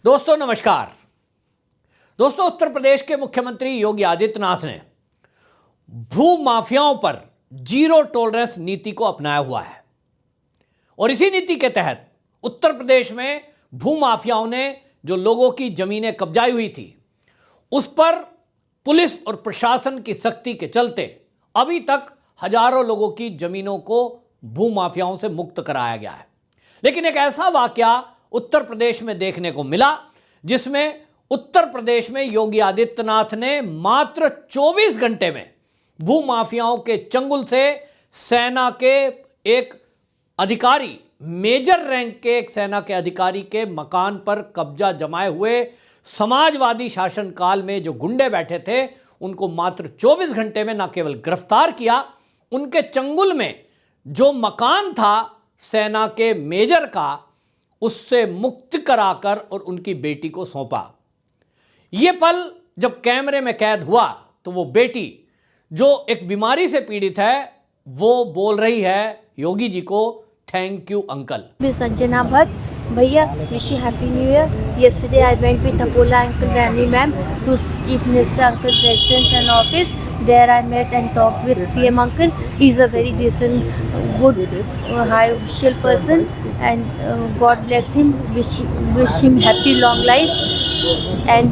दोस्तों नमस्कार। दोस्तों, उत्तर प्रदेश के मुख्यमंत्री योगी आदित्यनाथ ने भू माफियाओं पर जीरो टॉलरेंस नीति को अपनाया हुआ है और इसी नीति के तहत उत्तर प्रदेश में भू माफियाओं ने जो लोगों की जमीनें कब्जाई हुई थी उस पर पुलिस और प्रशासन की सख्ती के चलते अभी तक हजारों लोगों की जमीनों को भू माफियाओं से मुक्त कराया गया है। लेकिन एक ऐसा वाकया उत्तर प्रदेश में देखने को मिला जिसमें उत्तर प्रदेश में योगी आदित्यनाथ ने मात्र 24 घंटे में भू माफियाओं के चंगुल से सेना के एक अधिकारी, मेजर रैंक के एक सेना के अधिकारी के मकान पर कब्जा जमाए हुए समाजवादी शासनकाल में जो गुंडे बैठे थे उनको मात्र 24 घंटे में न केवल गिरफ्तार किया, उनके चंगुल में जो मकान था सेना के मेजर का उससे मुक्त कराकर और उनकी बेटी को सौंपा। यह पल जब कैमरे में कैद हुआ तो वो बेटी जो एक बीमारी से पीड़ित है वो बोल रही है योगी जी को thank you uncle. Sanjana Bhatt भैया, wish you happy new year. Yesterday I went with Apola uncle Rani ma'am to Chief Minister uncle residence and office. There I met and talked with CM uncle. He is a very decent, good, high official person, and God bless him. Wish him happy long life and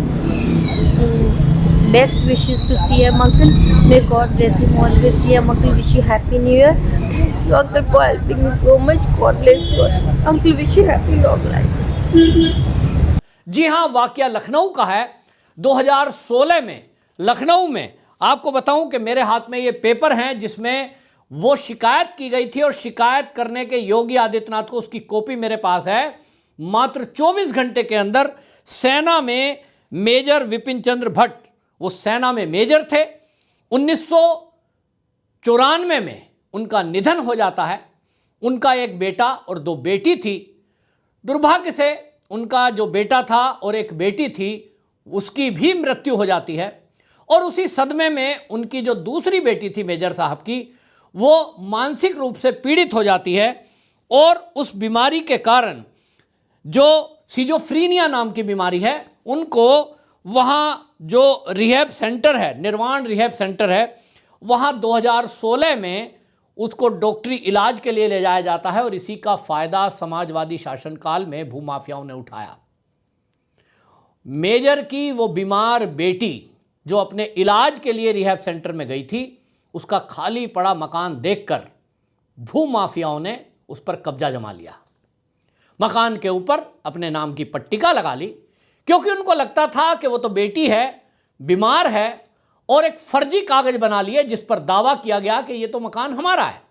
best wishes to CM uncle. May God bless him always. CM uncle, wish you happy new year. Thank you uncle for helping me so much. God bless you uncle. Wish you happy long life. जी हां, वाकया लखनऊ का है। 2016 में लखनऊ में आपको बताऊं कि मेरे हाथ में ये पेपर हैं जिसमें वो शिकायत की गई थी और शिकायत करने के योगी आदित्यनाथ को उसकी कॉपी मेरे पास है। मात्र 24 घंटे के अंदर सेना में मेजर विपिन चंद्र भट्ट, वो सेना में मेजर थे। 1994 में उनका निधन हो जाता है। उनका एक बेटा और दो बेटी थी। दुर्भाग्य से उनका जो बेटा था और एक बेटी थी उसकी भी मृत्यु हो जाती है और उसी सदमे में उनकी जो दूसरी बेटी थी मेजर साहब की, वो मानसिक रूप से पीड़ित हो जाती है और उस बीमारी के कारण जो सिजोफ्रीनिया नाम की बीमारी है उनको वहाँ जो रिहैब सेंटर है, निर्वाण रिहैब सेंटर है, वहाँ 2016 में उसको डॉक्टरी इलाज के लिए ले जाया जाता है और इसी का फायदा समाजवादी शासनकाल में भूमाफियाओं ने उठाया। मेजर की वो बीमार बेटी जो अपने इलाज के लिए रिहैब सेंटर में गई थी, उसका खाली पड़ा मकान देखकर भूमाफियाओं ने उस पर कब्जा जमा लिया। मकान के ऊपर अपने नाम की पट्टिका लगा ली क्योंकि उनको लगता था कि वो तो बेटी है, बीमार है, और एक फर्जी कागज बना लिए जिस पर दावा किया गया कि ये तो मकान हमारा है,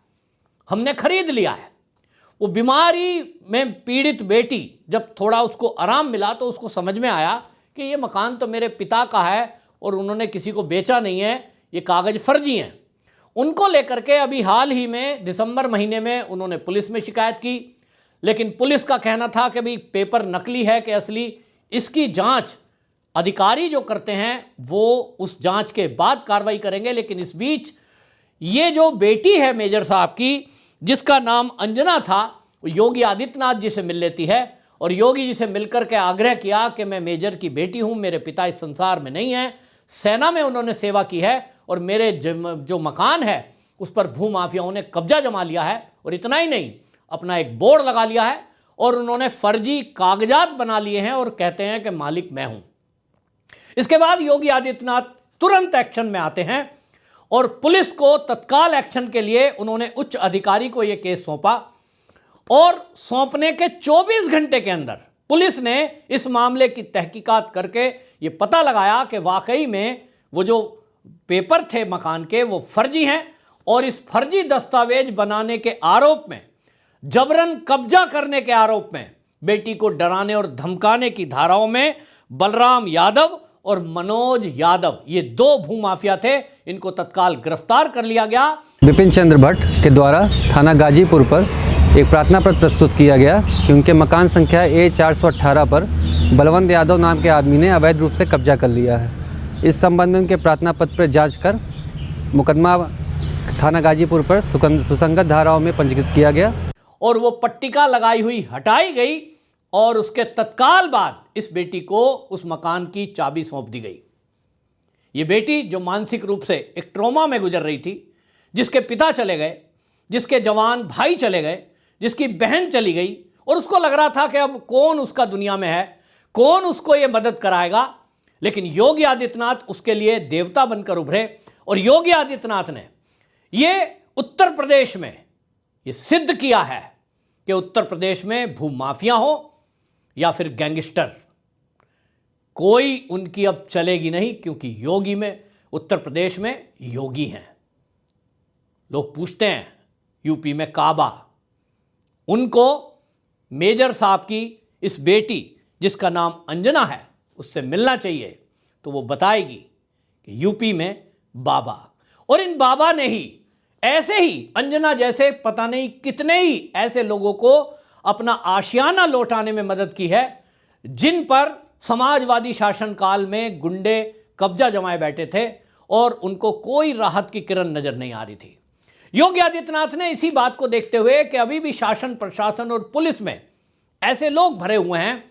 हमने खरीद लिया है। वो बीमारी में पीड़ित बेटी जब थोड़ा उसको आराम मिला तो उसको समझ में आया कि ये मकान तो मेरे पिता का है और उन्होंने किसी को बेचा नहीं है, ये कागज फर्जी हैं। उनको लेकर के अभी हाल ही में दिसंबर महीने में उन्होंने पुलिस में शिकायत की, लेकिन पुलिस का कहना था कि भाई पेपर नकली है कि असली, इसकी जांच अधिकारी जो करते हैं वो उस जांच के बाद कार्रवाई करेंगे। लेकिन इस बीच ये जो बेटी है मेजर साहब की, जिसका नाम अंजना था, वो योगी आदित्यनाथ जी से मिल लेती है और योगी जी से मिलकर के आग्रह किया कि मैं मेजर की बेटी हूं, मेरे पिता इस संसार में नहीं है, सेना में उन्होंने सेवा की है और मेरे जो मकान है उस पर भूमाफियाओं ने कब्जा जमा लिया है और इतना ही नहीं, अपना एक बोर्ड लगा लिया है और उन्होंने फर्जी कागजात बना लिए हैं और कहते हैं कि मालिक मैं हूं। इसके बाद योगी आदित्यनाथ तुरंत एक्शन में आते हैं और पुलिस को तत्काल एक्शन के लिए उन्होंने उच्च अधिकारी को यह केस सौंपा और सौंपने के 24 घंटे के अंदर पुलिस ने इस मामले की तहकीकात करके यह पता लगाया कि वाकई में वो जो पेपर थे मकान के वो फर्जी हैं और इस फर्जी दस्तावेज बनाने के आरोप में, जबरन कब्जा करने के आरोप में, बेटी को डराने और धमकाने की धाराओं में बलराम यादव और मनोज यादव, ये दो भूमाफिया थे, इनको तत्काल गिरफ्तार कर लिया गया। विपिन चंद्र भट्ट के द्वारा थाना गाजीपुर पर एक प्रार्थना पत्र प्रस्तुत किया गया कि उनके मकान संख्या A418 पर बलवंत यादव नाम के आदमी ने अवैध रूप से कब्जा कर लिया है। इस संबंध में उनके प्रार्थना पत्र पर जांच कर मुकदमा थाना गाजीपुर पर सुसंगत धाराओं में पंजीकृत किया गया और वो पट्टिका लगाई हुई हटाई गई और उसके तत्काल बाद इस बेटी को उस मकान की चाबी सौंप दी गई। ये बेटी जो मानसिक रूप से एक ट्रॉमा में गुजर रही थी, जिसके पिता चले गए, जिसके जवान भाई चले गए, जिसकी बहन चली गई, और उसको लग रहा था कि अब कौन उसका दुनिया में है, कौन उसको ये मदद कराएगा। लेकिन योगी आदित्यनाथ उसके लिए देवता बनकर उभरे और योगी आदित्यनाथ ने ये उत्तर प्रदेश में ये सिद्ध किया है कि उत्तर प्रदेश में भूमाफिया हो या फिर गैंगस्टर, कोई उनकी अब चलेगी नहीं, क्योंकि योगी में, उत्तर प्रदेश में योगी हैं। लोग पूछते हैं यूपी में काबा, उनको मेजर साहब की इस बेटी जिसका नाम अंजना है उससे मिलना चाहिए, तो वो बताएगी कि यूपी में बाबा, और इन बाबा ने ही ऐसे ही अंजना जैसे पता नहीं कितने ही ऐसे लोगों को अपना आशियाना लौटाने में मदद की है, जिन पर समाजवादी शासनकाल में गुंडे कब्जा जमाए बैठे थे और उनको कोई राहत की किरण नजर नहीं आ रही थी। योगी आदित्यनाथ ने इसी बात को देखते हुए कि अभी भी शासन, प्रशासन और पुलिस में ऐसे लोग भरे हुए हैं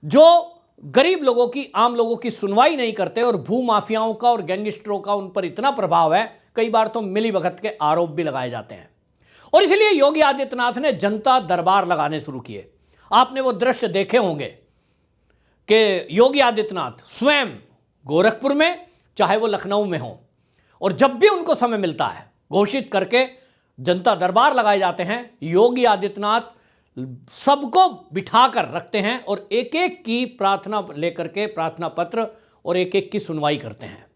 जो गरीब लोगों की, आम लोगों की सुनवाई नहीं करते, और भूमाफियाओं का और गैंगस्टरों का उन पर इतना प्रभाव है, कई बार तो मिलीभगत के आरोप भी लगाए जाते हैं। और इसलिए योगी आदित्यनाथ ने जनता दरबार लगाने शुरू किए। आपने वो दृश्य देखे होंगे कि योगी आदित्यनाथ स्वयं गोरखपुर में, चाहे वो लखनऊ में हो, और जब भी उनको समय मिलता है घोषित करके जनता दरबार लगाए जाते हैं। योगी आदित्यनाथ सबको बिठाकर रखते हैं और एक एक की प्रार्थना लेकर के, प्रार्थना पत्र, और एक एक की सुनवाई करते हैं।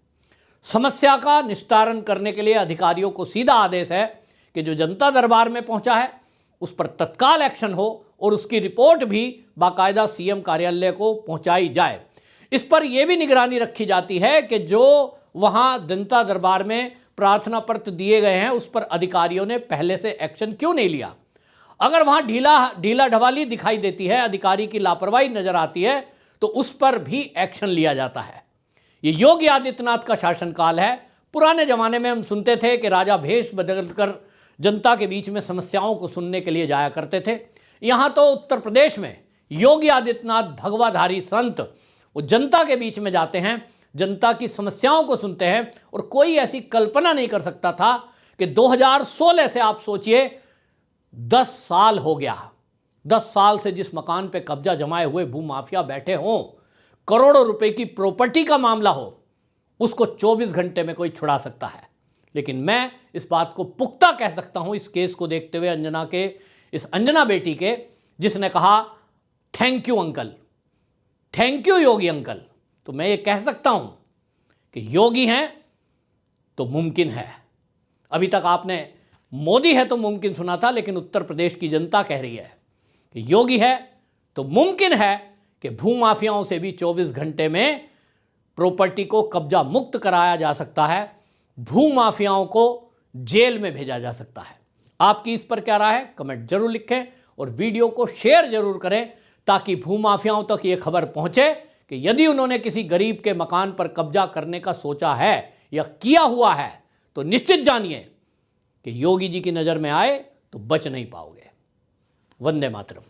समस्या का निस्तारण करने के लिए अधिकारियों को सीधा आदेश है कि जो जनता दरबार में पहुंचा है उस पर तत्काल एक्शन हो और उसकी रिपोर्ट भी बाकायदा सीएम कार्यालय को पहुंचाई जाए। इस पर यह भी निगरानी रखी जाती है कि जो वहां जनता दरबार में प्रार्थना पत्र दिए गए हैं उस पर अधिकारियों ने पहले से एक्शन क्यों नहीं लिया। अगर वहां ढीला ढवाली दिखाई देती है, अधिकारी की लापरवाही नजर आती है, तो उस पर भी एक्शन लिया जाता है। ये योगी आदित्यनाथ का शासनकाल है। पुराने जमाने में हम सुनते थे कि राजा भेष बदलकर जनता के बीच में समस्याओं को सुनने के लिए जाया करते थे। यहाँ तो उत्तर प्रदेश में योगी आदित्यनाथ भगवाधारी संत वो जनता के बीच में जाते हैं, जनता की समस्याओं को सुनते हैं। और कोई ऐसी कल्पना नहीं कर सकता था कि 2016 से, आप सोचिए 10 साल हो गया, 10 साल से जिस मकान पे कब्जा जमाए हुए भूमाफिया बैठे हों, करोड़ों रुपए की प्रॉपर्टी का मामला हो, उसको 24 घंटे में कोई छुड़ा सकता है। लेकिन मैं इस बात को पुख्ता कह सकता हूं इस केस को देखते हुए, अंजना के, इस अंजना बेटी के, जिसने कहा thank you uncle, thank you Yogi uncle, तो मैं ये कह सकता हूं कि योगी हैं तो मुमकिन है। अभी तक आपने मोदी है तो मुमकिन सुना था, लेकिन उत्तर प्रदेश की जनता कह रही है कि योगी है तो मुमकिन है कि भूमाफियाओं से भी 24 घंटे में प्रॉपर्टी को कब्जा मुक्त कराया जा सकता है, भूमाफियाओं को जेल में भेजा जा सकता है। आपकी इस पर क्या राय है, कमेंट जरूर लिखें और वीडियो को शेयर जरूर करें, ताकि भूमाफियाओं तक ये खबर पहुंचे कि यदि उन्होंने किसी गरीब के मकान पर कब्जा करने का सोचा है या किया हुआ है, तो निश्चित जानिए कि योगी जी की नज़र में आए तो बच नहीं पाओगे। वंदे मातरम।